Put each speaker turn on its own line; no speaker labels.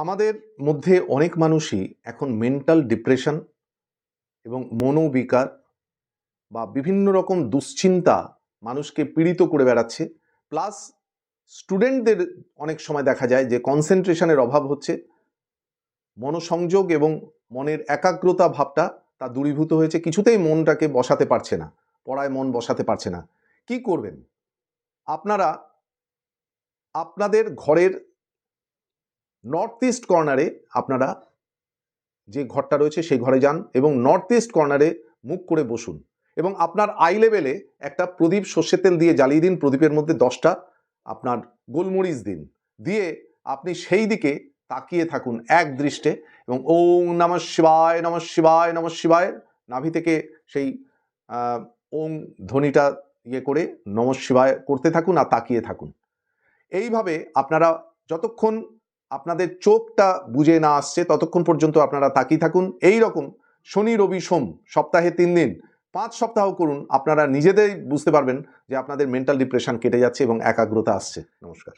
আমাদের মধ্যে অনেক মানুষই এখন মেন্টাল ডিপ্রেশন এবং মনোবিকার বা বিভিন্ন রকম দুশ্চিন্তা মানুষকে পীড়িত করে বেড়াচ্ছে। প্লাস স্টুডেন্টদের অনেক সময় দেখা যায় যে কনসেন্ট্রেশনের অভাব হচ্ছে, মনোসংযোগ এবং মনের একাগ্রতা ভাবটা তা দূরীভূত হয়েছে, কিছুতেই মনটাকে বসাতে পারছে না, পড়ায় মন বসাতে পারছে না। কি করবেন আপনারা? আপনাদের ঘরের নর্থ ইস্ট কর্নারে আপনারা যে ঘরটা রয়েছে সেই ঘরে যান এবং নর্থ ইস্ট কর্নারে মুখ করে বসুন এবং আপনার আই লেভেলে একটা প্রদীপ সর্ষের তেল দিয়ে জ্বালিয়ে দিন। প্রদীপের মধ্যে 10টা আপনার গোলমরিচ দিন, দিয়ে আপনি সেই দিকে তাকিয়ে থাকুন এক দৃষ্টে এবং ওং নমঃ শিবায় নমঃ শিবায় নমঃ শিবায় নাভি থেকে সেই ওং ধ্বনিটা করে নমঃ শিবায় করতে থাকুন আর তাকিয়ে থাকুন। এইভাবে আপনারা যতক্ষণ আপনাদের চোখটা বুঝে না আসছে ততক্ষণ পর্যন্ত আপনারা তাকিয়ে থাকুন। এই রকম শনি রবি সোম সপ্তাহে 3 দিন 5 সপ্তাহ করুন, আপনারা নিজেদেরই বুঝতে পারবেন যে আপনাদের মেন্টাল ডিপ্রেশন কেটে যাচ্ছে এবং একাগ্রতা আসছে। নমস্কার।